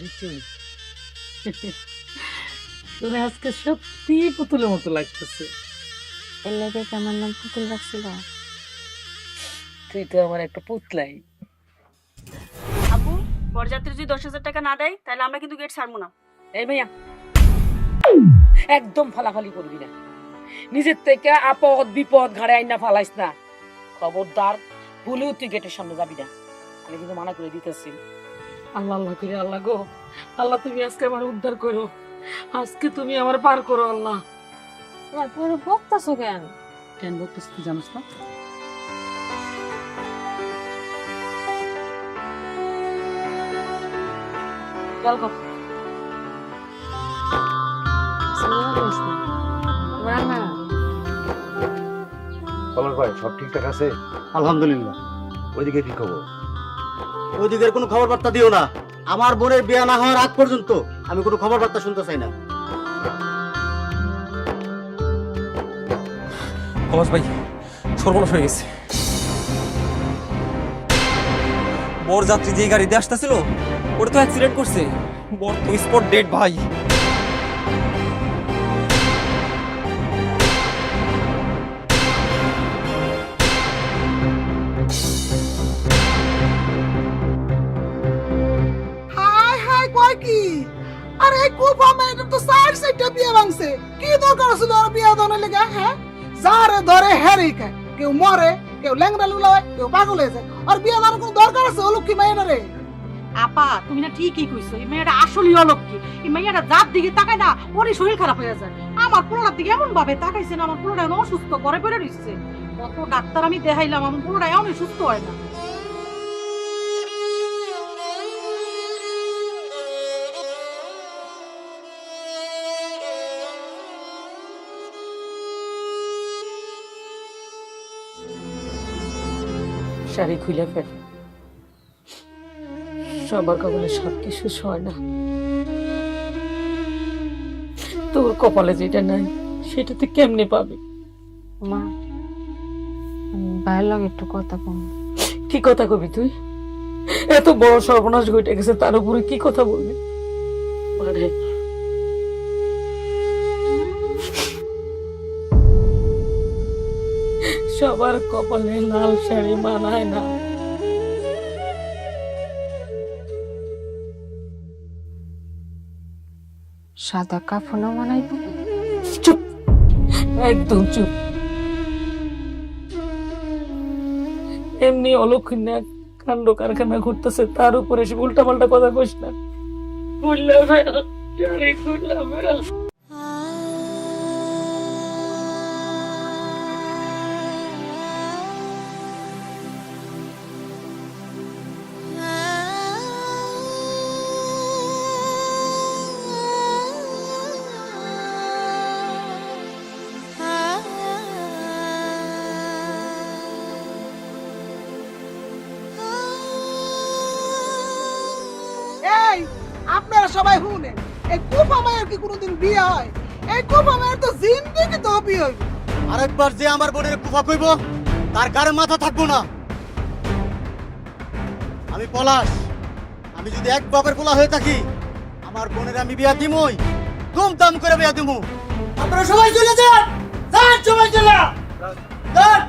বিচুল। তুমি আজকে সত্যি পুতুলের মতো লাগতেছে। এর লেগে কি আমার নাম পুতুল রাখছিল? তুই তো আমার একটা পুতলাই। আপু, বরযাত্রী যদি 10,000 টাকা না দেয় তাহলে আমরা কিন্তু গেট ছাড়বো না। এই ভাইয়া, একদম ফালাফালি করবি না। নিজের থেকে আপদ বিপদ ঘাড়ে আইনা ফালাইস না। খবরদার, ভুলেও তুই গেটের সামনে যাবি না। আমি কিন্তু মানা করে দিতেছি। আল্লাহ আল্লাহ করে, আল্লাহ গো আল্লাহ, তুমি আজকে আমার উদ্ধার করো। আজকে তুমি আমার পার করো আল্লাহ। না তুমি বকতেছো কেন? কেন বলতেছ তুই জানিস না? চল গো। কমল ভাই, সব ঠিকঠাক আছে? আলহামদুলিল্লাহ। ওইদিকে কি খবর? ওইদিকের কোনো খবর বার্তা দিও না। আমার বোনের বিয়ে না হওয়ার আগ পর্যন্ত আমি কোনো খবর বার্তা শুনতে চাই না। কমাস ভাই, সর্বনাশ হয়ে গেছে। বর যাত্রী যে গাড়িতে আসতেছিল ওটা তো অ্যাক্সিডেন্ট করছে। বর তো স্পট ডেড ভাই। হাই হাই কয় কি? আরে এই কুফা মেয়েটা তো সাইড সাইডে বিয়ে ভাঙছে। কি দরকার ছিল আর বিয়ে দানের লেগে? হ্যাঁ, যারে ধরে হেরি খায়, কেউ মরে, কেউ ল্যাংড়া লুলায়, কেউ পাগল হয়ে যায়। আর বিয়ে দানের কোনো দরকার আছে? ও লক্ষ্মী মেয়েটা রে। আপা, তুমি না ঠিকই কইছো, এই মেয়েটা আসলেই অলক্ষী। এই মেয়েটা যার দিকে তাকায় না ওরই শরীর খারাপ হয়ে যায়। আমার পোলার দিকে এমন ভাবে তাকাইছে না, আমার পোলাটা অসুস্থ ঘরে পড়ে রইছে। কত ডাক্তার আমি দেখাইলাম, আমার পোলাটা এমন সুস্থ হয় না। শাড়ি খুলে ফেল। সবার কপালে সব কিছু হয় না। তোর কপালে যেটা নাই সেটা তুই কেমনে পাবি? মা, ভাইয়ের লগে একটু কথা কম। কি কথা কবি তুই? এত বড় সর্বনাশ ঘটে গেছে, তার উপরে কি কথা বলবি? আরে সবার কপালে লাল শাড়ি মানায় না। সাদা কাফনও মানাইব? চুপ, একদম চুপ। এমনি অলক্ষিণা কাণ্ড কারখানা ঘুরতেছে, তার উপরে সে উল্টা পাল্টা কথা কইস না। খুললা ফেল, শাড়ি খুললা ফেল। এই, আপনারা সবাই শুনেন, এই কুফা মেয়ের কি কোনোদিন বিয়ে হয়? এই কুফা মেয়ের তো জিন্দেগি তো বিয়ে হইবে। আরেকবার যে আমার বোনের কুফা কইব তার গায়ে মাথা থাকবো না। আমি পলাশ, আমি যদি এক বাপের পোলা হয়ে থাকি, আমার বোনের আমি বিয়া দিমই, ধুমধাম করে বিয়া দিমু। আপনারা সবাই চলে যান, যান সবাই চলে যান।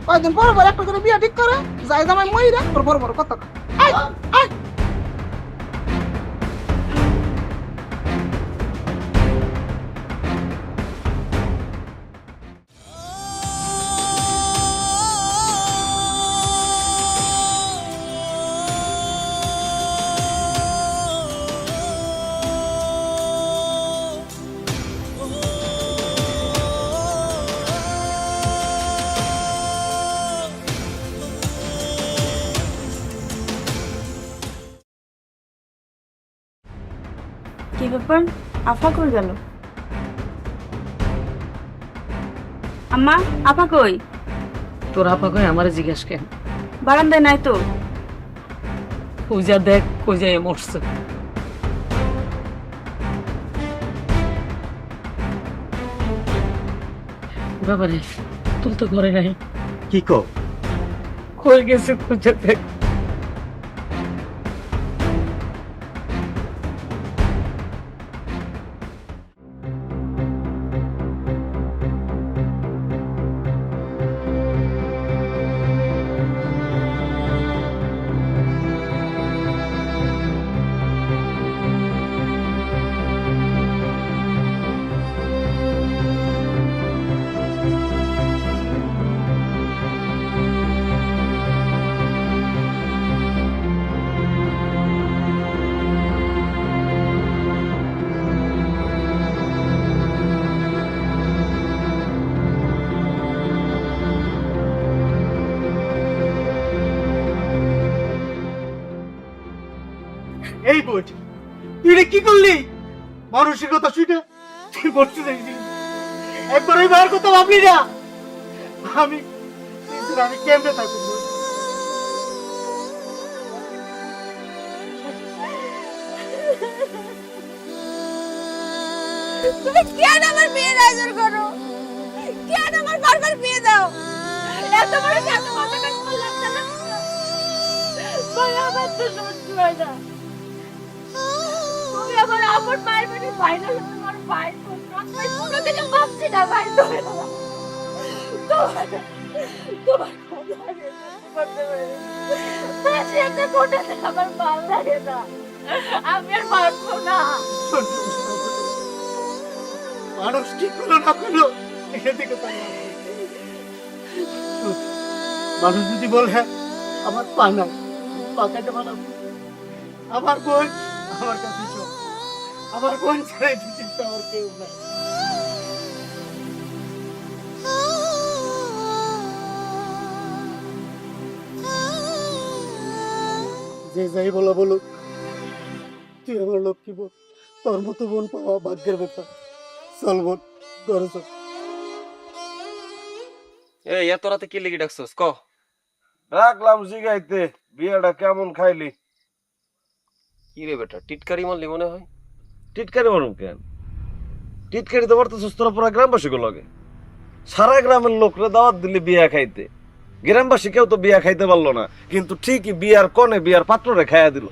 কয়দিন পর পর একটা করে বিয়ে ঠিক করে যাই জামাই মইরা তোর বড় বড় কথা কয়। আয়, আয়। কি ব্যাপার, আফা কই গেল? আম্মা, আপা কই? তোর আপা কই আমার জিজ্ঞেস কেন? বারান্দায় নাই তো। পূজা দেখ, পূজায় মরছে। বাবারে, তুই তো ঘরে নাই। কি কো? কই গেছে পূজা দেখ। এই বইটি তুই রে কি করলি? মানুষের কথা শুনে তুই বলতে চাইছিস, একবার ওই মায়ের কথা ভাবলি না? আমি আমি কেমনে থাকবো? তুমি কেন আমার বিয়ের আয়োজন করো? কেন আমার বারবার বিয়ে দাও? এত বড় এত কথা কাজ করলাম না। ভাই আমার তো সহ্য হয় না। তুমি আমার আপন মায়ের পেটে ফাইনাল তোমার ভাই আমি কোনোদিনও ভাবছি না ভাই তোমার তোমার আমার ভালো লাগে না, আমি আর পারবো না। মানুষ কি করলো না করলো এদিকে মানুষ যদি বলে আমার পা নাই, পাকাইতে বানাবো। আমার বোন আমার কাছে চল, আমার বোন ছেড়ে দিতে আমার কেউ নাই। যে যাই বলো বলুক, তুই আমার লক্ষ্মী বোন, তোর মতো বোন পাওয়া ভাগ্যের ব্যাপার। চল বোন, ঘরে চল। এই এত রাতে কি লেগে ডাকছস ক? রাখলাম জিগাইতে, বিয়াটা কেমন খাইলি? কি রে বেটা, টিটকারি মারলি মনে হয়। টিটকারি মারুম কেন? টিটকারি তো পারতেছিস তোরা পুরা গ্রামবাসী লগে। সারা গ্রামের লোকরে দাওয়াত দিলি বিয়া খাইতে, গ্রামবাসী কেউ তো বিয়া খাইতে পারলো না, কিন্তু ঠিকই বিয়ার কনে বিয়ার পাত্ররে খাইয়া দিল।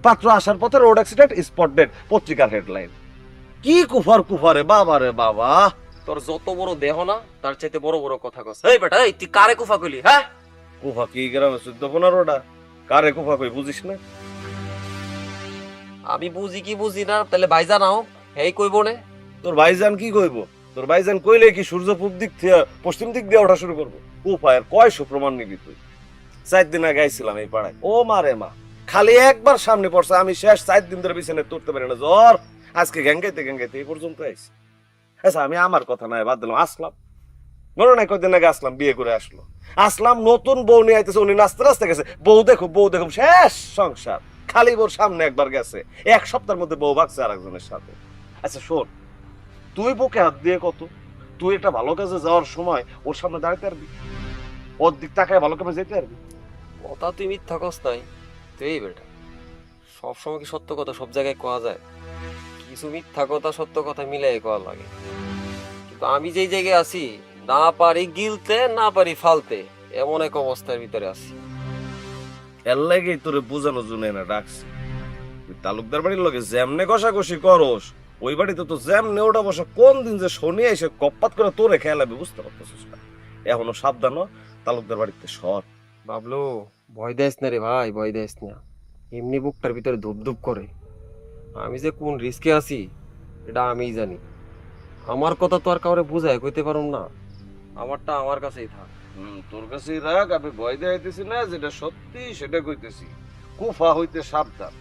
পাত্র আসার পথে রোড অ্যাক্সিডেন্ট, স্পট ডেড, পত্রিকার হেডলাইন। কি কুফার কুফারে বাবা রে বাবা। তোর যত বড় দেহ না তার চাইতে বড় বড় কথা কস। এই বেটা, এই তুই কারে কুফা কইলি? হ্যাঁ, কুফা কি গ্রামে 14-15টা? কারে কুফা কই বুঝিস না? আমি বুঝি কি বুঝি না, তাহলে ভাইজান আও এই কইব নে। তোর ভাইজান কি কইব? তোর ভাইজান কইলে কি সূর্য পূব দিক থেকে পশ্চিম দিক দিয়ে ওঠা শুরু করবো? কুফায়ের কয়শো প্রমাণ নিবি তুই? 4 দিন আগে আইছিলাম এই পাড়ায়, ও মারে মা, খালি একবার সামনে পড়ছে, আমি শেষ 4 দিন ধরে বিছানায় তুলতে পারি না, জ্বর। আজকে গ্যাঙ্গাইতে গ্যাঙ্গাইতে এই পর্যন্ত আইছি। আচ্ছা, আমি আমার কথা নাই বাদ দিলাম, আসলাম মনে নাই কয়দিন আগে আসলাম, বিয়ে করে আসলাম নতুন বউ নিয়ে আইতেছে, উনি নাচতে নাচতে গেছে, বউ দেখুম শেষ সংসার। খালি বউর সামনে একবার গেছে, 1 সপ্তাহের মধ্যে বউ ভাগছে আরেকজনের সাথে। আচ্ছা শোন, তুই বুকে হাত দিয়ে কত, তুই একটা ভালো কাজে যাওয়ার সময় ওর সামনে দাঁড়াতে পারবি? ওর দিক তাকায় ভালো কাজে যেতে পারবি? কথা তুই মিথ্যা কস নাই। তুই এই বেটা, সবসময় কি সত্য কথা সব জায়গায় কোয়া যায়? কিছু মিথ্যা কথা সত্য কথা মিলাই কোয়া লাগে। কিন্তু আমি যেই জায়গায় আছি, না পারি গিলতে না পারি ফালতে, এমন এক অবস্থার ভিতরে আছি। এর লাগেই তোরে বোঝানো জন্য না ডাকছি। তুই তালুকদার বাড়ির লগে যেমনে কষাকষি করস, ওই বাড়িতে তো যেমনে ওটা বসা, কোন দিন যে শনি এসে কপ্পাত করে তোরে খেয়ালাবে বুঝতে পারতেছিস না। এখনো সাবধান হ, তালুকদার বাড়িতে সর। বাবলু, ভয় দেস না রে ভাই, ভয় দেস না। এমনি বুকটার ভিতরে ধুপ ধুপ করে। আমি যে কোন রিস্কে আছি এটা আমিই জানি। আমার কথা তো আর কাউরে বুঝায় কইতে পারুম না, আমারটা আমার কাছেই থাক। তোর কাছেই রাখ, আমি ভয় দেখাইতেছি না, যেটা সত্যি সেটা কইতেছি। কুফা হইতে সাবধান।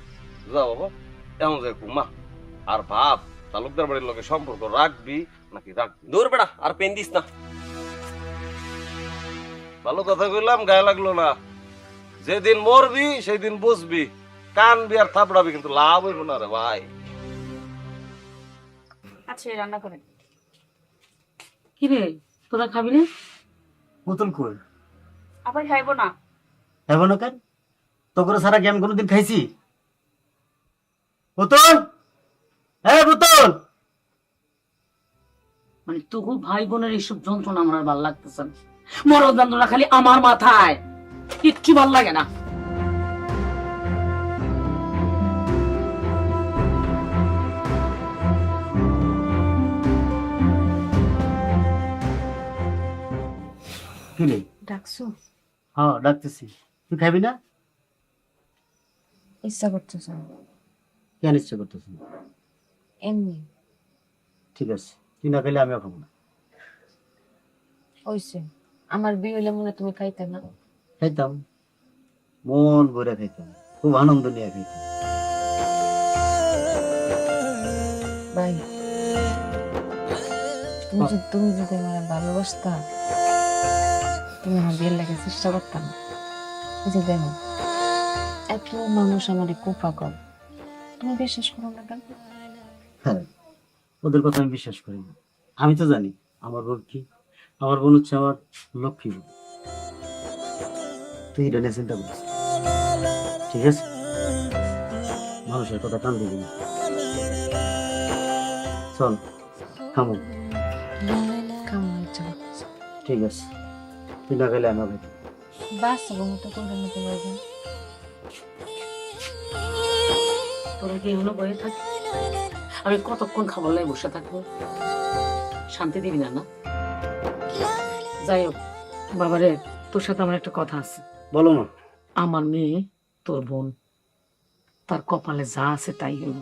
যা বাবা, এমন যায় কুমা। আর ভাব, তালুকদার বাড়ির লগে সম্পর্ক রাখবি নাকি রাখবি। দূর বেটা, আর পেন দিস না। ভালো কথা কইলাম, গায়ে লাগলো না। যেদিন মরবি সেই দিন বুঝবি, কানবি আর থাপড়াবি, কিন্তু লাভ হইব না রে ভাই। আচ্ছা, রান্না করেন। কি রে, তোরা খাবি না? পুতুল কই? আবার খাইবো না? এখন কেন? তোকে সারা কি আমি কোনোদিন খাইছি? পুতুল, হ্যাঁ পুতুল। মানে তবু ভাই বোনের এইসব যন্ত্রণা আমার আর ভালো লাগতেছে না। মরদ যন্ত্রণা খালি আমার মাথায়, কিচ্ছু ভাল লাগে না। কি রে? ডাকছো? হ্যাঁ ডাকতেছি। তুই খাবি না? ইচ্ছা করতেছ? কেন ইচ্ছা করতেছি? এমনি। ঠিক আছে, তুই না খাইলে আমিও খাবো না। হইছে, আমার বিয়ে হইলে মনে তুমি খাইতে না? খাইতাম, মন ভরে খাইতাম, খুব আনন্দ নিয়ে খাইতাম। ভাই, তুমি যদি আমার ভালোবাসতা, তুমি আমার বিয়ের লাগে চেষ্টা করতাম। এই যে দেখো, এত মানুষ আমার কুফা কর, তুমি বিশ্বাস করো না কেন? হ্যাঁ, ওদের কথা আমি বিশ্বাস করি না। আমি তো জানি আমার বোন কি, আমার বোন হচ্ছে আমার লক্ষ্মী বোন। তুই এটা নিয়ে চিন্তা করিস, ঠিক আছে? মানুষের কথা কান দিবি না। চল থামো। কেমন হয়েছে? ঠিক আছে, তুই না গেলে আমি হবে। বাস্তব মতো করে নিতে পারবেন। তোরা কি এখনো বয়ে থাকি? আমি কতক্ষণ খাবার লাই বসে থাকবো? শান্তি দিবি না না? যাই হোক বাবারে, তোর সাথে আমার একটা কথা আছে। বলো না। আমার মেয়ে তোর বোন, তার কপালে যা আছে তাই হইল।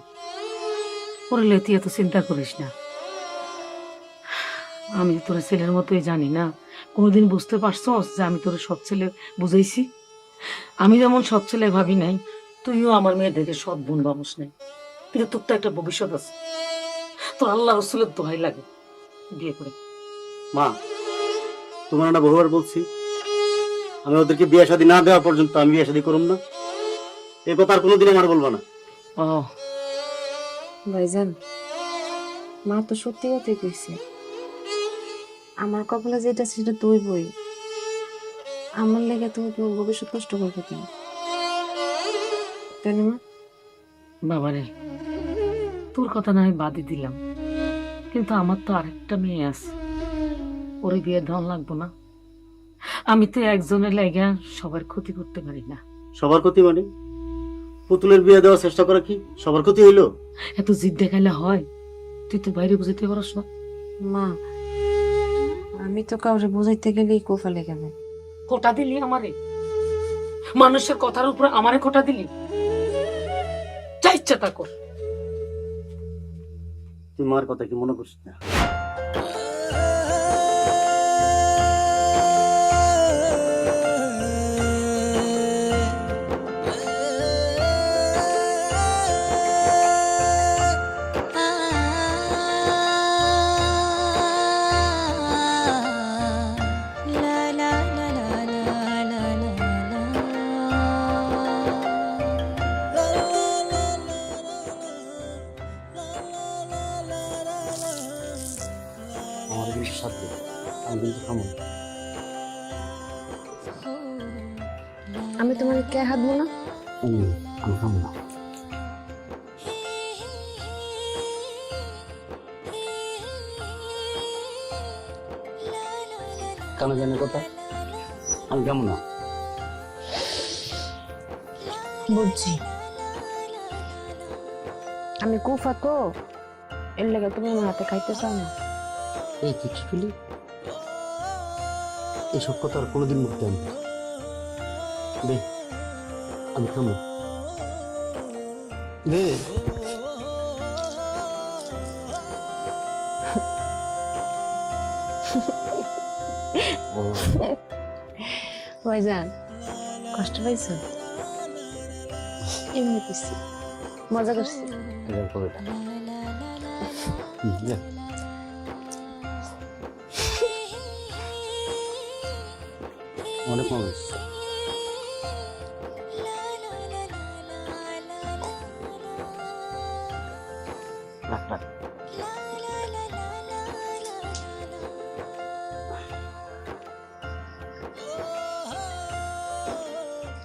পড়লে তুই এত চিন্তা করিস না। আমি তোর ছেলের মতোই জানি না, কোনোদিন বুঝতে পারছস যে আমি তোর সৎ ছেলে বুঝাইছি? আমি যেমন সৎ ছেলে ভাবি নাই, তুইও আমার মেয়েদেরকে সৎ বোন ভাবস নাই। কিন্তু তোর তো একটা ভবিষ্যৎ আছে। তোর আল্লাহ রসুলের দোহাই লাগে, বিয়ে করে। মা, তোমার না বহুবার বলছি আমি ওদেরকে বিয়ে শাদী না দেওয়া পর্যন্ত আমি বিয়ে শাদী করব না। এই কথা আর কোনোদিন আমার বলবো না। ও ভাইজান, মা তো সত্যি কথাই কইছে। আমার কপালে যেটা সেটা তুই বই। আমার লেগে তুমি তোমার ভবিষ্যৎ নষ্ট করবে কেন? তাই না মা? বাবারে, তোর কথা না আমি বাদই দিলাম, কিন্তু আমার তো আরেকটা মেয়ে আছে, ওরে বিয়ে দেওয়া লাগবো না? আমি তো একজনের লাগা সবার ক্ষতি করতে পারি না। সবার ক্ষতি মানে পুতুলের বিয়ে দেওয়ার চেষ্টা করা কি সবার ক্ষতি হইলো? এত জিদ দেখাইলে হয়? তুই তো বাইরে বুঝাইতে পারস না। মা, আমি তো কাউরে বুঝাইতে গেলেই কোফালে গেলে। খোটা দিলি আমারে, মানুষের কথার উপর আমারে খোটা দিলি। যা ইচ্ছা তা কর। তুই মার কথা কি মনে করছিস না? আমাদের কিন্তু সাথে আমি কিন্তু খামো না। আমি তোমার কে হাতবো না? আমি খামো না। কেন জানে কথা, আমি খামো না। বুঝছি, আমি কুফা তো, এর লেগে তুমি আমার হাতে খাইতে চাও না। এই তুই কি করলি? এসব কথা আর কোনোদিন মুখতে আনবি না। দে, আমি খামো। দে। ভাইজান, কষ্ট পাইছো? এমনি করছি, মজা করছি। এবার করে দে। দে। অনেক মজা হচ্ছে। রাখ, রাখ।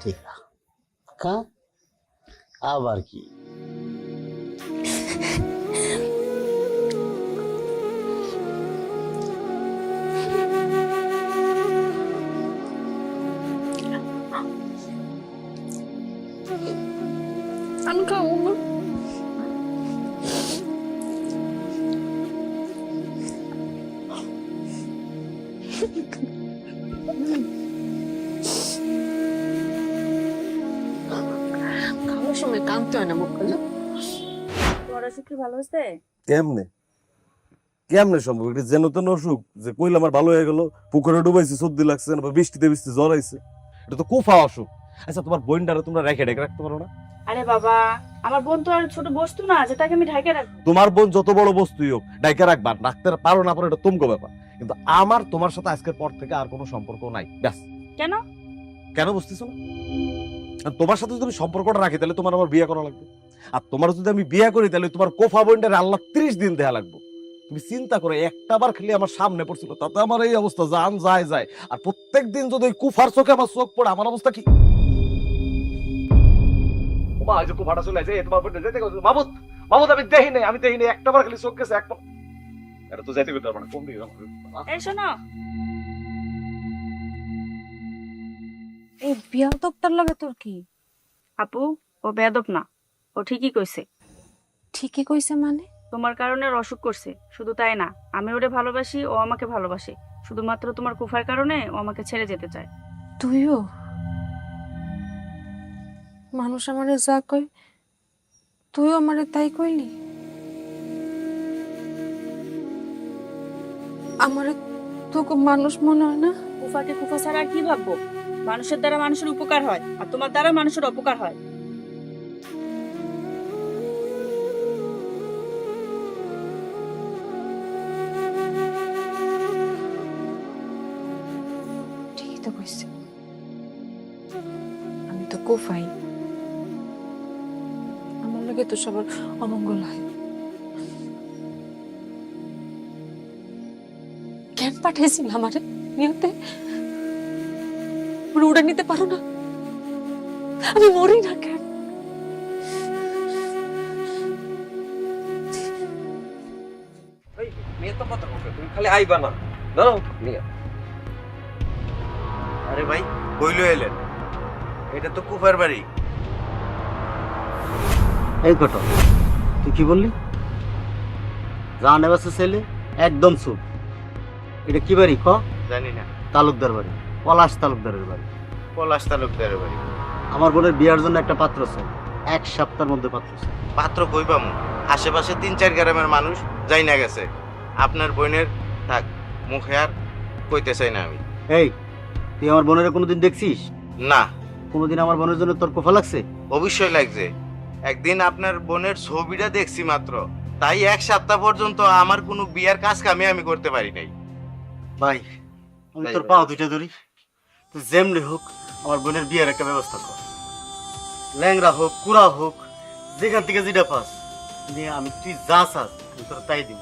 ঠিক আছে। খা, আবার কি? আমি খাবো না। খাওয়ার সময় কাঁদতে হয় না মুখ খুলে। পড়াশোনা কি ভালো হয়েছে? কেমনে কেমনে সম্ভব? এটা যেন তেন অসুখ যে কইলে আমার ভালো হয়ে গেল, পুকুরে ডুবাইছি সর্দি লাগছে না, বা বৃষ্টিতে বৃষ্টি জ্বর আইছে, এটা তো কুফা অসুখ। আচ্ছা, তোমার বোনটারে তোমরা রেখে ডেকে রাখতে পারো না? আরে বাবা, আমার বোন তো আর ছোট বস্তু না যে তাকে আমি ঢাকে রাখবো। তোমার বোন যত বড় বস্তুই হোক ডাইকে রাখবা, রাখতে পারো না পারো এটা তোমাকে ব্যাপার, কিন্তু আমার তোমার সাথে আজকের পর থেকে আর কোনো সম্পর্ক নাই। ব্যাস। কেন? কেন বুঝতেছো না? আর তোমার সাথে যদি আমি সম্পর্কটা রাখি তাহলে তোমার আমার বিয়ে করা লাগবে। আর তোমার যদি আমি বিয়ে করি তাহলে তোমার কোফা বোনটারে আল্লাহ 30 দিন দেয়া লাগবে। তুমি চিন্তা করো, একটাবার খালি আমার সামনে পড়ছিল তাতে আমার এই অবস্থা, জান যায় যায়। আর প্রত্যেকদিন যদি ওই কুফার চোখে আমার চোখ পড়ে, আমার অবস্থা কি? মা এই যে কুফাটা চলে আসে, তোমার বোন যেতে কইছে, মামুদ মামুদ আমি দেই নাই, একটাবার খালি চোখ গেছে একবার। এটা তো যাইতে কইতে পারবো না, কোন দিকে যাবো? এই শোনো, এই বিয়াদবটার লাগে তোর কি? আপু ও বেয়াদব না, ও ঠিকই কইছে। ঠিকই কইছে মানে? তোমার কারণে ওর অসুখ করছে, শুধু তাই না, আমি ওরে ভালোবাসি, ও আমাকে ভালোবাসে। শুধুমাত্র তোমার কুফার কারণে ও আমাকে ছেড়ে যেতে চায়। তুইও? মানুষ আমারে যা কয় তুইও আমারে তাই কইলি? আমারে তোকে মানুষ মনে হয় না? কুফাকে কুফা ছাড়া আর কি ভাববো? মানুষের দ্বারা মানুষের উপকার হয়, আর তোমার দ্বারা মানুষের অপকার হয়। ঠিকই তো কইছে, আমি তো কোফাই, আমার লাগে তো সবার অমঙ্গল হয়। কেন পাঠিয়েছিল আমারে নিয়তে? উড়ে নিতে পারো না? আমি মরি না কেন? এই মেয়ে তো কথা বলবে, তুমি খালি আইবা না, দাঁড়াও নিয়ে। আরে ভাই কইলো এলেন, এটা তো কুফার বাড়ি। এই কত তুই কি বললি? জানে বাসে ছেলে একদম চুপ। এটা কি বাড়ি ক? জানি না। তালুকদার বাড়ি, পলাশ তালুকদারের বাড়ি। পলাশ তালুকদারের বাড়ি। আমার বোনের বিয়ার জন্য একটা পাত্র চাই, 1 সপ্তাহের মধ্যে পাত্র চাই। পাত্র কই পামু? আশেপাশে 3-4 গ্রামের মানুষ যাই না গেছে। আপনার বোনের থাক, মুখে আর কইতে চাই না আমি। এই তুই আমার বোনের কোনোদিন দেখছিস? না। কোনোদিন আমার বোনের জন্য তোর কোফা লাগছে? অবশ্যই লাগছে। একদিন আপনার বোনের ছবিটা দেখছি মাত্র, তাই 1 সপ্তাহ পর্যন্ত আমার কোনো বিয়ার কাজ কামে আমি করতে পারি নাই। ভাই আমি তাই তোর ভাই। পা দুইটা ধরি, তুই যেমনি হোক আমার বোনের বিয়ের একটা ব্যবস্থা কর। ল্যাংরা হোক, কুড়া হোক, যেখান থেকে যেটা পাস নিয়ে আমি, তুই যা চাস আমি তোর তাই দিব।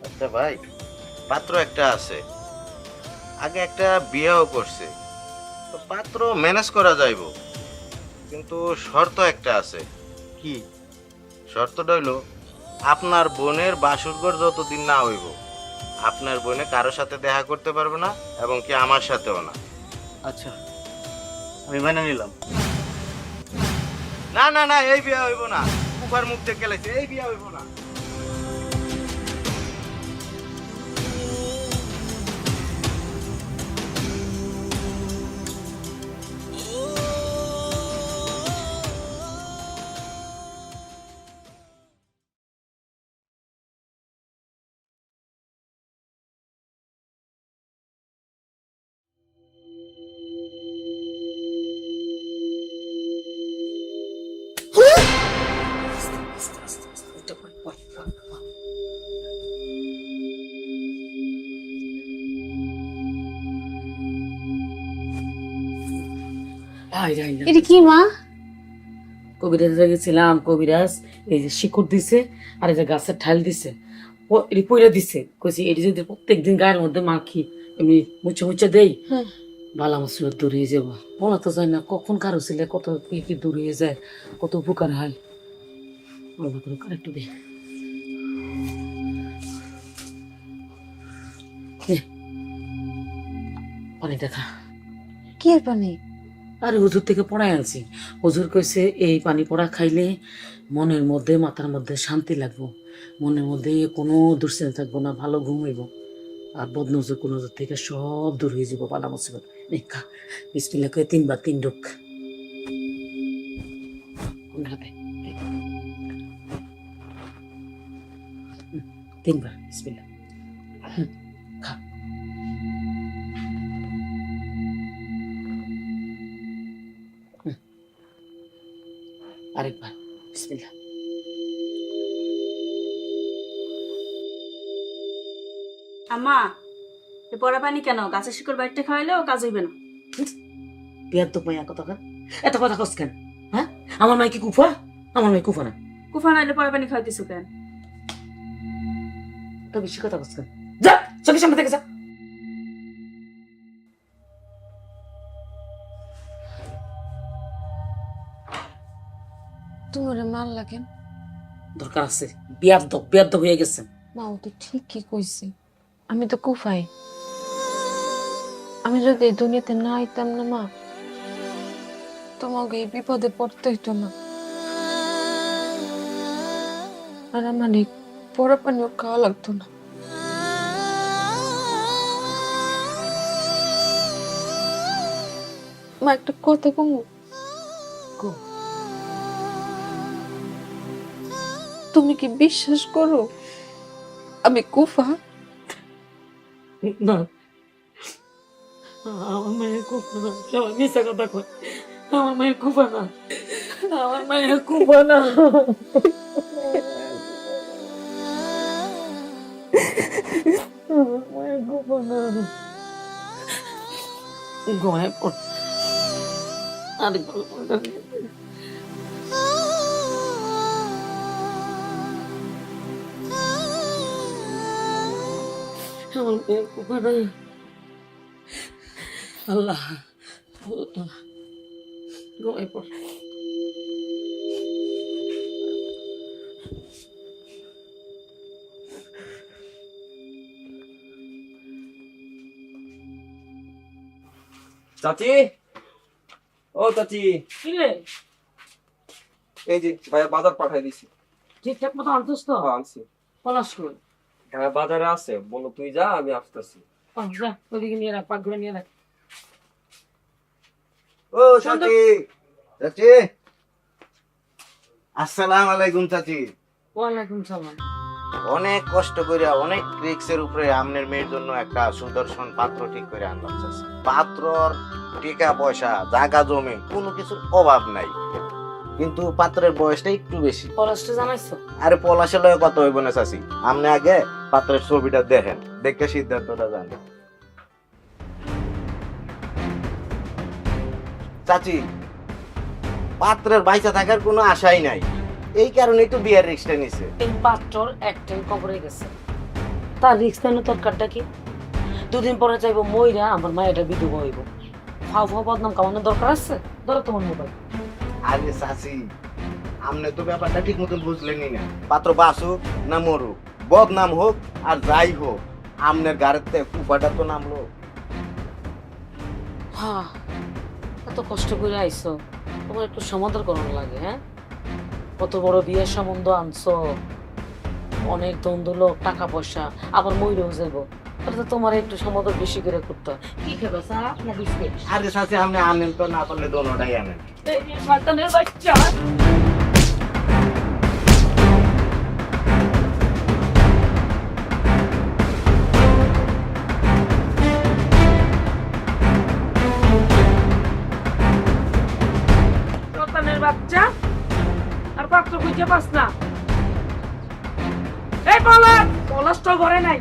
আচ্ছা ভাই, পাত্র একটা আছে, আগে একটা বিয়েও করছে, তো পাত্র ম্যানেজ করা যাইব, কিন্তু শর্ত একটা আছে। কি শর্তটা হইলো আপনার বোনের বাসুরঘর যতদিন না হইব, আপনার বোনে কারোর সাথে দেখা করতে পারবে না, এবং কি আমার সাথেও না। আচ্ছা আমি মেনে নিলাম। না না না, এই বিয়ে হইব না। কুকার মুখ থেকে গেলাইছে, এই বিয়ে হইব না। এটা কি মা? কবিরাজে গেছিলাম, কবিরাজ এই যে শিকড় দিছে আর এই যে গাছের ঠাল দিছে, ও এটি পইরা দিছে, কইছি এটি যদি প্রত্যেকদিন গায়ের মধ্যে মাখি, এমনি মুছে মুছে দেই, বালা মুসিবত দূর হয়ে যাবো। বলা তো যায় না কখন কারো ছিলে কত কি কি দূর হয়ে যায়, কত উপকার হয়। একটু দে, পানি দেখা। কি এর পানি? আরে হুজুর থেকে পড়ায় আনছি। হুজুর কইছে এই পানি পড়া খাইলে মনের মধ্যে মাথার মধ্যে শান্তি লাগবো, মনের মধ্যে কোনো দুশ্চিন্তা থাকবো না, ভালো ঘুম হইব, আর বদনজর কোন থেকে সব দূর হয়ে যাবো, বালা মুসিবত। খা, বিসমিল্লাহ করে 3 বার 3 ঢোক। কোন হাতে? 3 বার বিসমিল্লাহ। খা। আরেকবার বিসমিল্লাহ। আম্মা, এ পড়া পানি কেন? গাছের শিকড় বাইরটা খাওয়াইলেও কাজ হইবে না। বিয়ার তো মাইয়া কথা, এত কথা কস কেন? হ্যাঁ, আমার মাই কি কুফা? আমার মাই কুফা না। কুফা নাইলে পরে পানি খাইতেছো কেন? তো বেশি কথা বলছ কেন? যা চোখের সামনে থেকে যা। তোমার মাল লাগেন দরকার আছে, বিয়াদ্দ হয়ে গেছে। মা, ও তো ঠিকই কইছে, আমি তো কুফাই। আমি যদি এই দুনিয়াতে না আইতাম না মা, তোমাকে এই বিপদে পড়তে হইতো না। আর আমার এই পড়া পানিও খাওয়া লাগতো না। মা, একটা কথা কমু? তুমি কি বিশ্বাস করো আমি কুফা? না, আমার মায়ের কুফা না। সবাই মিশা কথা কয়। আমার মায়ের কুফা না, আমার মায়ের কুফা না। আমার মায়ের কুফা না। ঘুমায় পড়। আরেকবার আমার মেয়ের কুফা না। আল্লাহ, ঘুমায় পড়। চাচি, ও চাচি, কি রে, এই যে ভাইয়া বাজার পাঠাই দিছি। ঠিকঠাক মতো আনছিস তো? হ্যাঁ আনছি। পলাশ কই? হ্যাঁ বাজারে আছে, বলো তুই যা, আমি আসতেছি। যা ওদিকে নিয়ে রাখ, পাক ঘুরে নিয়ে রাখ। ও চাচি, চাচি, আসসালামু আলাইকুম চাচি। ওয়ালাইকুম সালাম। অনেক কষ্ট করে অনেক রিক্সের উপরে আমনের মেয়ের জন্য একটা সুদর্শন পাত্র ঠিক করে আনলাম চাচি। পাত্রর টাকা পয়সা, জায়গা জমি কোনো কিছুর অভাব নাই, কিন্তু পাত্রের বয়সটা একটু বেশি। পলাশটা জানাইছো? আরে পলাশের লগে কত হইব না চাচি, আপনি আগে পাত্রের ছবিটা দেখেন, দেখে সিদ্ধান্তটা জানেন। চাচি, পাত্রের বাইচা থাকার কোনো আশাই নাই, এই কারণেই তো বিয়ের রিক্সটা নিছে। এই পাত্রর একটাই কবরে গেছে, তার রিক্স নেই দরকারটা কি? দুদিন পরে চাইবো মইরা আমার মায়েরা বিধবা হইব। ফাও ফাও বদনাম কামানোর দরকার আছে? ধরো তোমার মোবাইল। আরে চাচি, আপনি তো ব্যাপারটা ঠিক মতন বুঝলেনই না। পাত্র বাসুক না মরুক, বদনাম হোক আর যাই হোক, আমনের গাড়ির থেকে কুপাটা তো নামলো। হ্যাঁ, এত কষ্ট করে আইছো, তোমার একটু সমাধান করানো লাগে। হ্যাঁ, কত বড় বিয়ের সম্বন্ধ আনছো, অনেক দ্বন্দ্ব লোক, টাকা পয়সা, আবার মইরেও যাবো, তাহলে তো তোমার একটু সমাধান বেশি করে করতে হয়। কি খাবে চা না বিস্কুট? আরে চাচি, আপনি আনেন তো, না করলে দোনোটাই আনেন। এই যে শয়তানের বাচ্চা। শয়তানের বাচ্চা, আর পাত্র খুঁজে পাস না। এই পলাশ তো ঘরে নাই।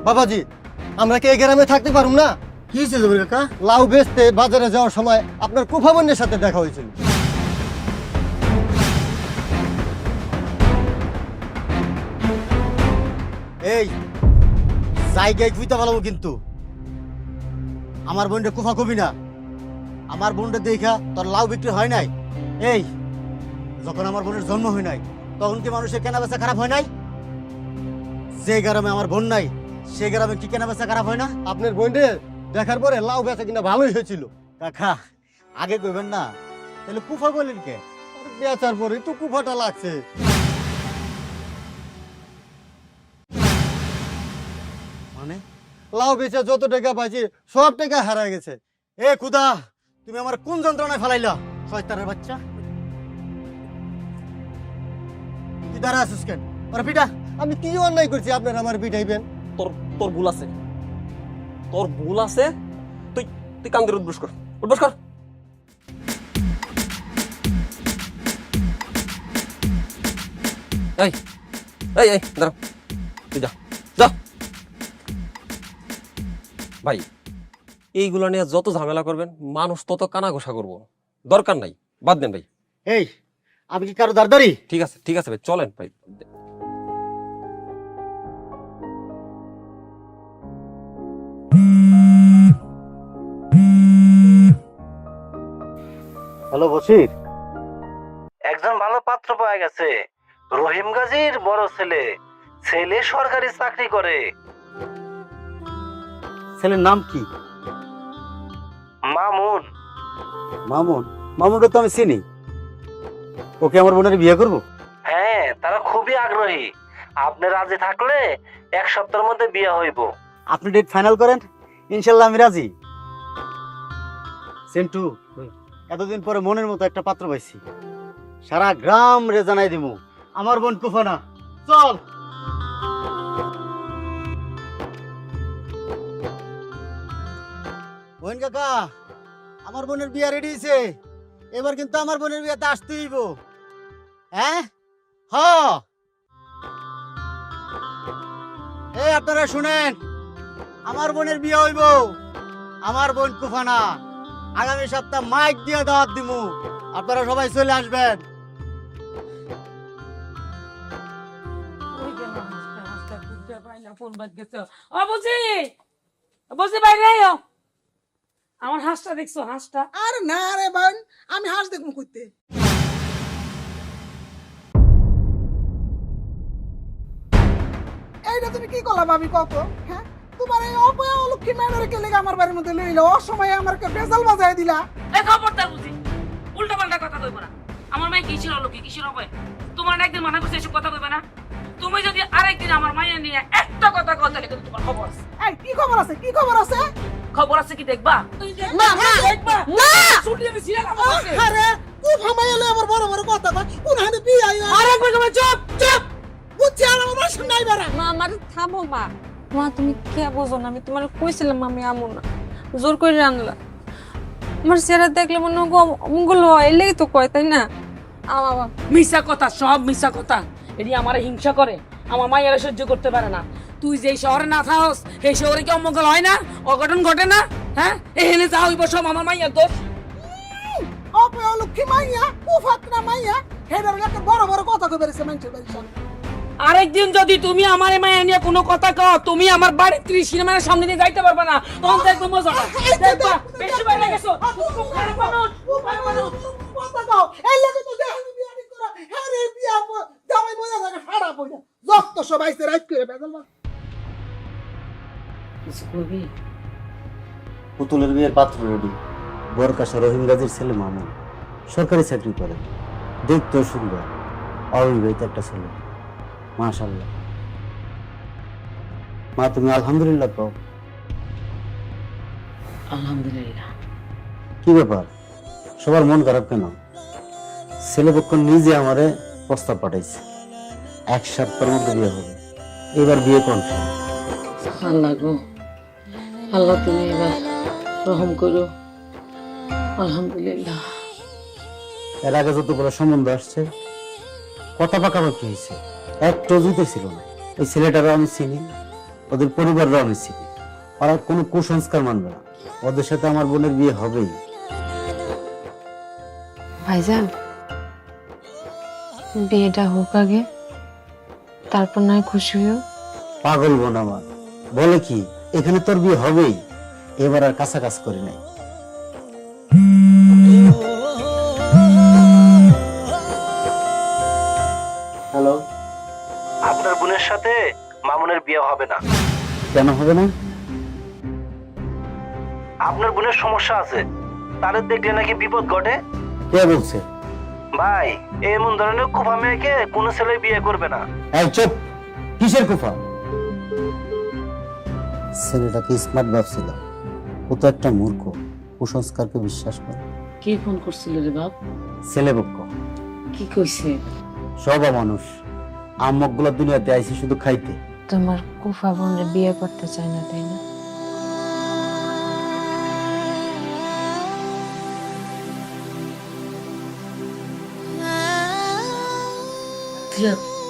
বাবাজি, আমরা কি এই গ্রামে থাকতে পারুম না? কি হয়েছে জমির কাকা? লাউ বেচতে বাজারে যাওয়ার সময় আপনার কুফা বোনের সাথে দেখা হয়েছিল। এই জায়গায় খুঁজতে পারবো, কিন্তু আমার বোনটা কুফা কবি না। আমার বোনটা দেখা তোর লাউ বিক্রি হয় নাই। এই যখন আমার বোনের জন্ম হয় নাই, তখন কি মানুষের কেনা বেচা খারাপ হয় নাই? যে গ্রামে আমার বোন নাই, সে গ্রামে কি কেনা বেচা খারাপ হয় না? আপনার বোনটা দেখার পরে লাউ বেচা কিনা ভালোই হয়েছিল। কাকা, আগে কইবেন না, তাহলে কুফা বলেন কে? বেচার পরে তো কুফাটা লাগছে। মানে লাউ বেচা যত টাকা পাইছি সব টাকা হারায় গেছে। এ খুদা, তুমি আমার কোন যন্ত্রণায় ফেলাইলা শয়তানের বাচ্চা? কি দাঁড়া আছিস কেন? আরে পিটা, আমি কি অন্যায় করছি আপনার আমার পিটাইবেন? তোর ভুল আছে, তোর ভুল আছে। তুই তুই কান দিয়ে উঠবস কর, উঠবস কর। এই এই এই দাঁড়া, তুই যা যা। ভাই এইগুলো নিয়ে যত ঝামেলা করবেন মানুষ তত কানা ঘোষা করবো, দরকার নাই, বাদ দেন ভাই। এই আমি কি কারো দারদারি? ঠিক আছে ভাই, চলেন ভাই। হ্যালো বসির, একজন ভালো পাত্র পাওয়া গেছে, রহিম গাজীর বড় ছেলে, ছেলে সরকারি চাকরি করে। ছেলের নাম কি? মামুন। মামুন? মামুনটা তো আমি চিনি। ওকে আমার বোনের বিয়ে করবো? হ্যাঁ, তারা খুবই আগ্রহী। আপনি রাজি থাকলে 1 সপ্তাহের মধ্যে বিয়ে হইব। আপনি ডেট ফাইনাল করেন, ইনশাল্লাহ আমি রাজি। সেন্টু, এতদিন পরে মনের মতো একটা পাত্র পাইছি, সারা গ্রাম রে জানাই দিমু আমার বোন কুফানা। চল। বোন কাকা, আমার বোনের বিয়ে রেডি হয়েছে, এবার কিন্তু আমার বোনের বিয়েতে আসতে হইব। হ্যাঁ এই আপনারা শুনেন, আমার বোনের বিয়ে হইব, আমার বোন কুফানা। আগামী সপ্তাহ মাইক দিয়ে দাওয়াত দিমু, আপনারা সবাই চলে আসবেন। ফোন বাদ গেছে। ও বুঝি, বুঝি বাইরে আইও। আমার হাঁসটা দেখছো? হাঁসটা আর না রে বোন, আমি হাঁস দেখবো কইতে। এইটা তুমি কি করলা ভাবি কত? হ্যাঁ, তোমার এই অপয়া অলক্ষী মেয়েটারে কে লেগে আমার বাড়ির মধ্যে লইলো, অসময়ে আমার বেজাল বাজায় দিলা। এই খবরদার বুঝি, উল্টা পাল্টা কথা কইব না। আমার মাই কিসের অলৌকিক, কিসের অপয়? তোমার না একদিন মানা করছে এসব কথা কইবে না। তুমি যদি আরেকদিন আমার মাইয়া নিয়ে একটা কথা কও তাহলে কিন্তু তোমার খবর আছে। এই কি খবর আছে? কি খবর আছে? খবর আছে কি দেখবা? না না দেখবা না, ছুটি আমি ছিলাম আমার কাছে। আরে কুফা মাইলে আমার বড় বড় কথা কয়, কোন হানে বিয়ে আইয়া। আরেকবার কবে চুপ চুপ। বুঝছি আর আমার বাসা নাই বাড়া। মা আমার থামো মা। মা তুমি কে বোঝো না, আমি তোমার কইছিলাম আমি আমু না, জোর করে আনলা। আমার চেহারা দেখলে মনে মঙ্গল হয়, এলেই তো কয় তাই না? বাবা মিশা কথা, সব মিশা কথা। এটি আমারে হিংসা করে, আমার মায়েরা সহ্য করতে পারে না। তুই যেই শহরে না থাকস সেই শহরে কি অমঙ্গল হয় না, অঘটন ঘটে না? হ্যাঁ, এখানে যা হইব সব আমার মাইয়ার দোষ। অপয়া অলক্ষী মাইয়া, কুফাত না মাইয়া, হেডার লাগে বড় বড় কথা কই বেরিয়েছে মানুষের বাড়ির সামনে। আরেকদিন যদি তুমি আমার মায়া নিয়ে কোনো কথা কও, তুমি আমার বাড়ির 30 সিনেমার সামনে দিয়ে যাইতে পারবে না। তখন দেখবো মজাটা। দেখবা বেশি বাইরে গেছো। কথা কও, এই লাগে তো দেখানি বিয়া নি করা, হ্যাঁ রে বিয়া জামাই বইয়া থাকে সারা বইয়া, যত সবাই সে রাইট করে বেজাল মা। কিছু করবি? পুতুলের বিয়ের পাত্র রেডি, বরকাশা রহিম গাজীর ছেলে মামুন, সরকারি চাকরি করে, দেখতেও সুন্দর, অবিবাহিত একটা ছেলে। মাশাআল্লাহ। মা তুমি আলহামদুলিল্লাহ কও। আলহামদুলিল্লাহ। কি ব্যাপার, সবার মন খারাপ কেন? ছেলেপক্ষ নিজে আমারে প্রস্তাব পাঠাইছে, 1 সপ্তাহের মধ্যে বিয়ে হবে। এবার বিয়ে কনফার্ম। আল্লাহ গো, আল্লাহ তুমি এবার রহম করো। আলহামদুলিল্লাহ। এর আগে যতগুলো সম্বন্ধ আসছে, কথা পাকাপাকি হয়েছে, একটা জুতে ছিল না। ওই ছেলেটারও আমি চিনি, ওদের পরিবাররাও আমি চিনি। ওরা কোনো কুসংস্কার মানবে না, ওদের সাথে আমার বোনের বিয়ে হবেই। ভাইজান, বিয়েটা হোক আগে, তারপর নয় খুশি হইও। পাগল বোন আমার, বলে কি এখানে তোর বিয়ে হবেই, এবার আর কাছাকাছি করে নাই। হ্যালো, আপনার বোনের সাথে মামুনের বিয়ে হবে না। কেন হবে না? আপনার বোনের সমস্যা আছে, তাদের দেখলে নাকি বিপদ ঘটে। কে বলছে? ভাই, এমন ধরনের কুফা মেয়েকে কোনো ছেলে বিয়ে করবে না। এই চুপ, কিসের কুফা? ছেলেটাকে স্মার্ট ভাবছিল, ও তো একটা মূর্খ, কুসংস্কারকে বিশ্বাস করে। কে ফোন করছিল রে বাপ? ছেলেপক্ষ। কি কইছে? সবা মানুষ, আম্মকগুলো দুনিয়াতে আইছে শুধু খাইতে। তোমার কুফা বোনরে বিয়ে করতে চায় না তাই না?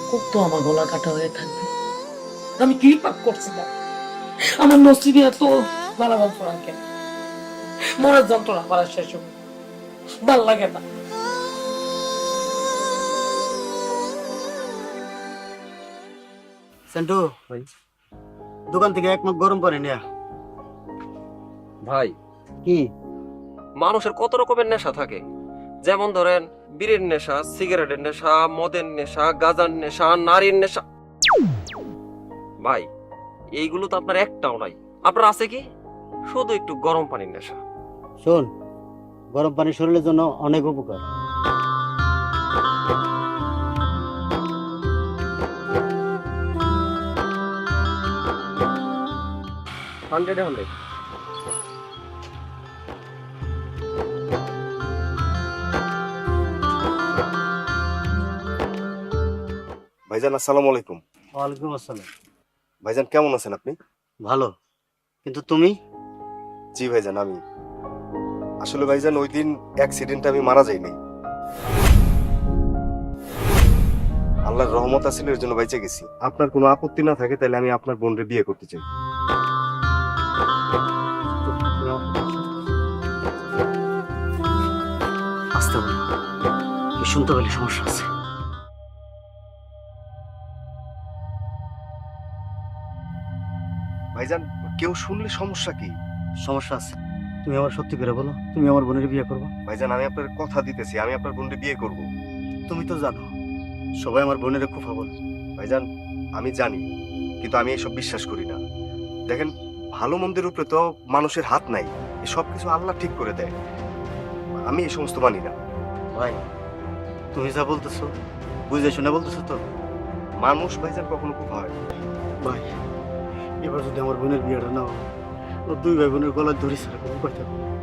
খুব তো আমার গলা কাটা হয়ে থাকবে। আমি কি পাপ করছিলাম? আমার নসিবে এত বালাবাল পড়া কেন? মরার যন্ত্রণা করার শেষ হবে, ভাল লাগে না। সেন্টু ভাই। দোকান থেকে এক মগ গরম পানি নিয়া। ভাই, কি মানুষের কত রকমের নেশা থাকে, যেমন ধরেন বিড়ির নেশা, সিগারেটের নেশা, মদের নেশা, গাঁজার নেশা, নারীর নেশা। ভাই, এইগুলো তো আপনার একটাও নাই। আপনার আছে কি? শুধু একটু গরম পানির নেশা। শোন, গরম পানি শরীরের জন্য অনেক উপকার। হান্ড্রেডে হান্ড্রেড। ভাইজান আসসালামু আলাইকুম। ওয়ালাইকুম আসসালাম। ভাইজান কেমন আছেন আপনি? ভালো, কিন্তু তুমি? জি ভাইজান, আমি আসলে ভাইজান ওই দিন অ্যাক্সিডেন্টে আমি মারা যাইনি। আল্লাহর রহমত আছিল, এর জন্য বেঁচে গেছি। আপনার কোনো আপত্তি না থাকে তাহলে আমি আপনার বোনকে বিয়ে করতে চাই। আসতে বলো, কি শুনতে পেলে সমস্যা আছে? ভাইজান, কেউ শুনলে সমস্যা কি? সমস্যা আছে। তুমি আমার সত্যি করে বলো, তুমি আমার বোনের বিয়ে করবে? ভাইজান, আমি আপনার কথা দিতেছি, আমি আপনার বোনকে বিয়ে করব। তুমি তো জানো সবাই আমার বোনের খুব বলে। ভাইজান, আমি জানি, কিন্তু আমি এসব বিশ্বাস করি না। দেখেন, ভালো মন্দের উপরে তো মানুষের হাত নাই, সব কিছু আল্লাহ ঠিক করে দেয়। আমি এই সমস্ত মানি না। ভাই, তুমি যা বলতেছো বুঝে শুনে বলতেছো তো? মানুষ ভাইজান কখনো খুব হয়। ভাই, এবার যদি আমার বোনের বিয়েটা না হয়, ও দুই ভাই বোনের গলায় ধরি ছাড়া কোনো কথা বলবো না।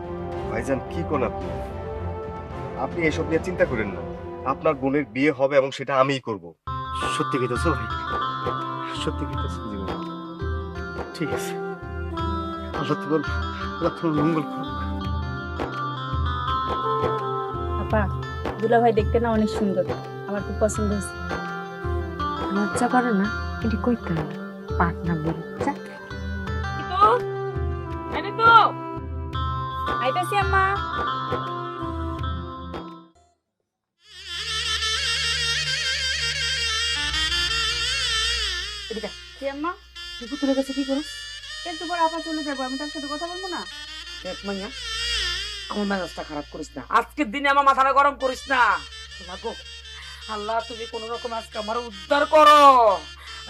ভাইজান, কি করেন আপনি? আপনি এসব নিয়ে চিন্তা করেন না। আপনার বোনের বিয়ে হবে এবং সেটা আমিই করব। সত্যি কইতেছো ভাই? সত্যি কইতেছো? ঠিক আছে, আল্লাহ তোমার মঙ্গল করুক। আপা, দুলা ভাই দেখতে না অনেক সুন্দর, আমার খুব পছন্দ হয়েছে। লজ্জা করে না? এটি কইতে হবে পাটনা বলি। আইতাছি আম্মা। কি আম্মা? তুই পুতুলের কাছে কি করস? একটু পর আপা চলে যাবো, আমি তার সাথে কথা বলবো না? দেখ মাইয়া, আমার মেজাজটা খারাপ করিস না, আজকের দিনে আমার মাথাটা গরম করিস না। গো আল্লাহ, তুমি কোন রকম আজকে আমার উদ্ধার করো,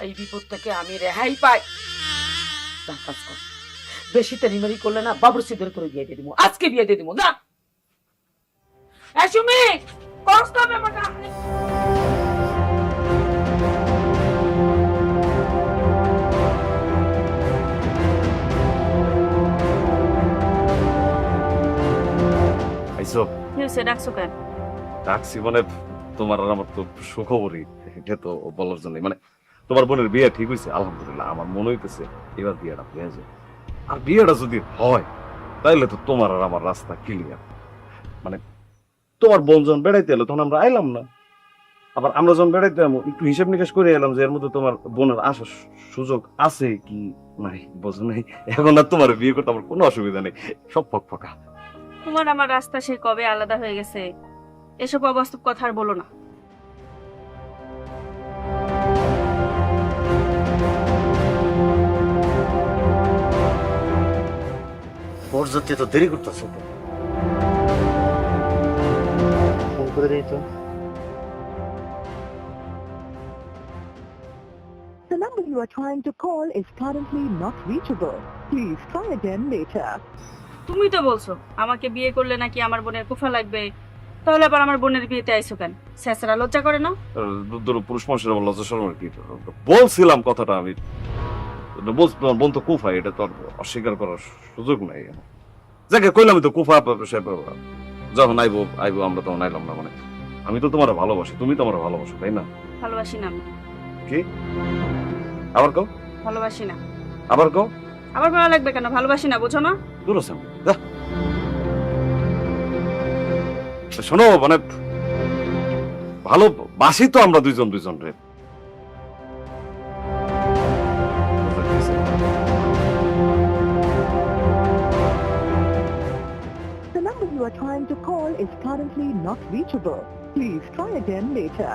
এই বিপদ থেকে আমি রেহাই পাই। যা কাজ কর, বেশি তেরিমেরি করলে না বাবুর সিদ্ধের করে বিয়ে দিয়ে দিব, আজকে বিয়ে দিয়ে দিব না। এই সুমি, কষ্ট হবে ব্যাপারটা। আইসো, কি হয়েছে, ডাকছো কেন? ডাকছি মানে তোমার আর আমার তো সুখবরই, এটা তো বলার জন্য। মানে তোমার বোনের বিয়ে ঠিক হয়েছে, আলহামদুলিল্লাহ। আমার মনে হইতেছে এবার বিয়েটা হয়ে যায়। আর বিয়েটা যদি হয় তাইলে তো তোমার আর আমার রাস্তা ক্লিয়ার। মানে তোমার বোন যখন বেড়াইতে এলো তখন আমরা আইলাম না, আবার আমরা যখন বেড়াইতে এলাম একটু হিসাব নিকাশ করে এলাম যে এর মধ্যে তোমার বোনের আসার সুযোগ আছে কি নাই, বোঝো নাই। এখন আর তোমার বিয়ে করতে আমার কোনো অসুবিধা নেই, সব ফকফকা। তোমার আমার রাস্তা সে কবে আলাদা হয়ে গেছে, এসব অবাস্তব কথা আর বলো না। ওর যাতে তো দেরি করতেছে তো, ফোন করে দিই তো। The number you are trying to call is currently not reachable. Please try again later. তুমি তো বলছো আমাকে বিয়ে করলে নাকি আমার বোনের কুফা লাগবে, তাহলে আবার আমার বোনের বিয়েতে আইছো কেন? স্যাসরা লজ্জা করে না? পুরুষ মানুষের আবার লজ্জা শরম কি? বলছিলাম কথাটা আমি, তোমার বোন তো কুফা, এটা তো অস্বীকার করার সুযোগ নাই। যাকে কইলাম তো কুফা, যখন আইবো আইবো, আমরা তখন আইলাম না। মানে আমি তো তোমার ভালোবাসি, তুমি তো আমার ভালোবাসো, তাই না? ভালোবাসি না আমি। কি? আবার কও? ভালোবাসি না। আবার কও? আবার ভালো লাগবে কেন? ভালোবাসি না, বুঝো না? দূর আছে যা। শোনো, মানে ভালোবাসি তো আমরা দুইজন দুইজন রে। trying to call is currently not reachable. Please try again later.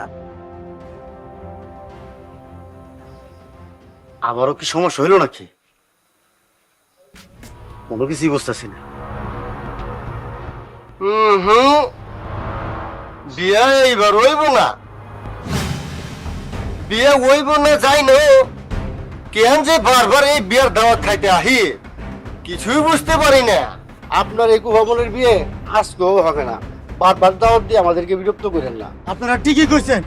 আবারও কি সমস্যা হইল নাকি? কোনো কিছুই বুঝতেছি না। বিয়া এইবার হইব না, বিয়া হইব না যাই না, কেন যে বারবার এই বিয়ার দাওয়াত খাইতে আহি কিছুই বুঝতে পারি না। আপনার এই কুভাবনের বিয়ে আজকেও হবে না। বারবার দাওয়াত দিয়ে আমাদেরকে বিরক্ত করেন না। আপনারা ঠিকই কইছেন,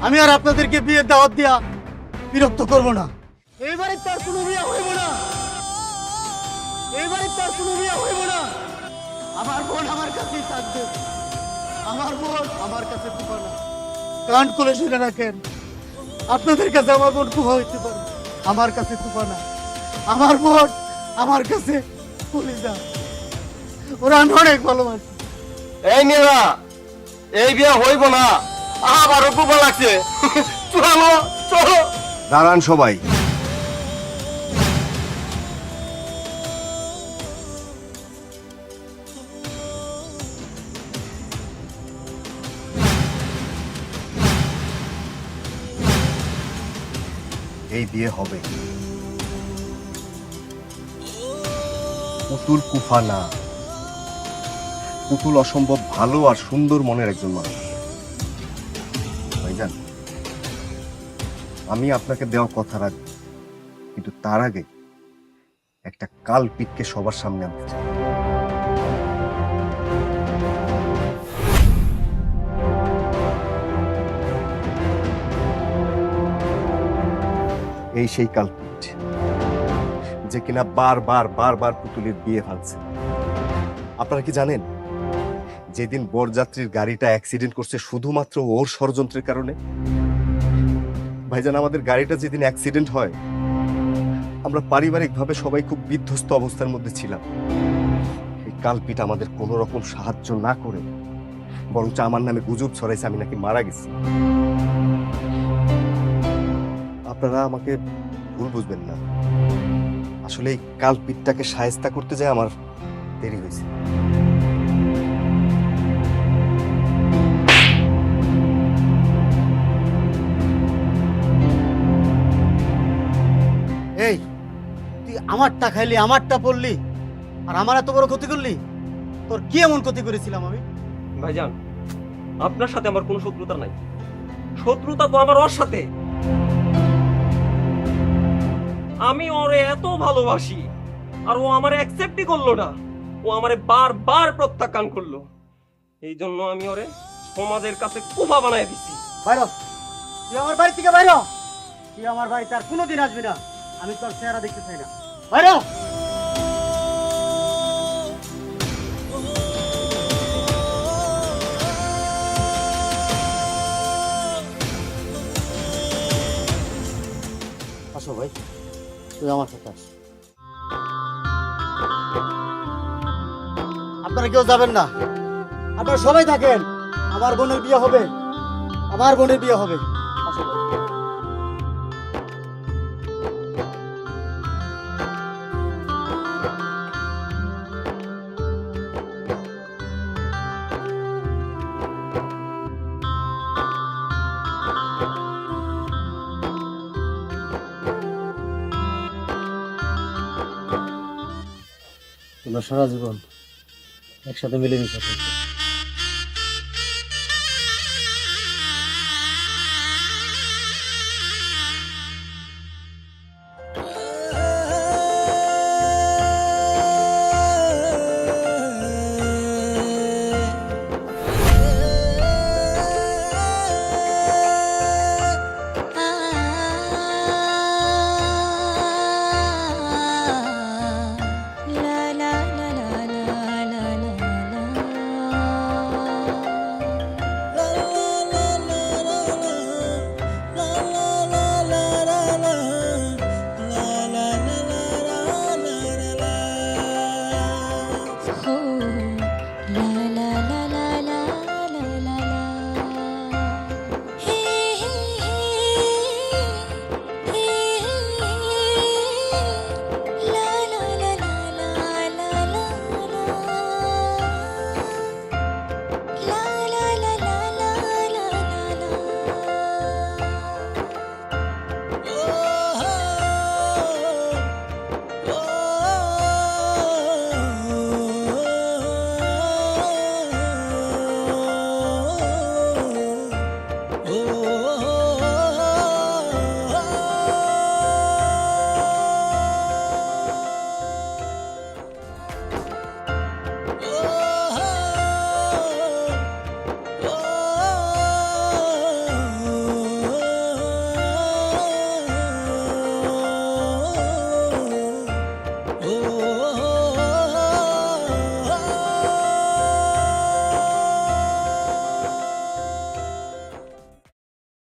আমি আর আপনাদেরকে বিয়ের দাওয়াত দিয়া বিরক্ত করব না। এইবারে তার কোনো বিয়ে হইব না, এইবারে তার কোনো বিয়ে হইব না। আমার বোন আমার কাছেই থাকবে, আমার বোন আমার কাছে কুফা না। কান খুলে শুনে রাখেন, আপনাদের কাছে আমার বোন কুফা হইতে পারে, আমার কাছে কুফা না। আমার বোন আমার কাছে কলিজা, ওরা আমি অনেক ভালোবাসি। এই মেয়েরা, এই বিয়া হইব না, আবারও কুপা লাগছে। চলো চলো। দাঁড়ান সবাই। এই বিয়ে হবে, পুতুল কুফা না। পুতুল অসম্ভব ভালো আর সুন্দর মনের একজন মানুষ। ভাইজান, আমি আপনাকে দেওয়া কথা রাখবো, কিন্তু তার আগে একটা কালপিটকে সবার সামনে আনতে চাই। এই সেই কালপিট যে কিনা বারবার পুতুলের বিয়ে ভাঙছে। আপনারা কি জানেন, যেদিন বরযাত্রীর গাড়িটা অ্যাক্সিডেন্ট করছে শুধুমাত্র ওর ষড়যন্ত্রের কারণে? ভাইজান, আমাদের গাড়িটা যেদিন অ্যাক্সিডেন্ট হয়, আমরা পারিবারিকভাবে সবাই খুব বিধ্বস্ত অবস্থার মধ্যে ছিলাম। এই কালপিট আমাদের কোনো রকম সাহায্য না করে বরঞ্চ আমার নামে গুজব ছড়াইছে আমি নাকি মারা গেছি। আপনারা আমাকে ভুল বুঝবেন না, আসলে এই কালপিটটাকে শায়েস্তা করতে যায় আমার দেরি হয়েছে। এই তুই আমারটা খাইলি, আমারটা পড়লি, আর আমার এত বড় ক্ষতি করলি? তোর কি এমন ক্ষতি করেছিলাম আমি? ভাইজান, আপনার সাথে আমার কোনো শত্রুতা নাই, শত্রুতা তো আমার ওর সাথে। আমি ওরে এত ভালোবাসি আর ও আমারে অ্যাকসেপ্টই করলো না, ও আমারে বারবার প্রত্যাখ্যান করলো। এই জন্য আমি ওরে সমাজের কাছে কুফা বানায় দিছি। বাইরো, তুই আমার বাড়ি থেকে বাইরো। তুই আমার বাড়িতে আর কোনোদিন আসবি না, আমি তোর চেহারা দেখতে চাই না। বাইরো। আসো ভাই, তুই আমার সাথে আস। আপনারা কেউ যাবেন না, আপনারা সবাই থাকেন। আমার বোনের বিয়ে হবে, আমার বোনের বিয়ে হবে। আসো ভাই। তোমরা সারা জীবন একসাথে মিলেমিশে থাকবে।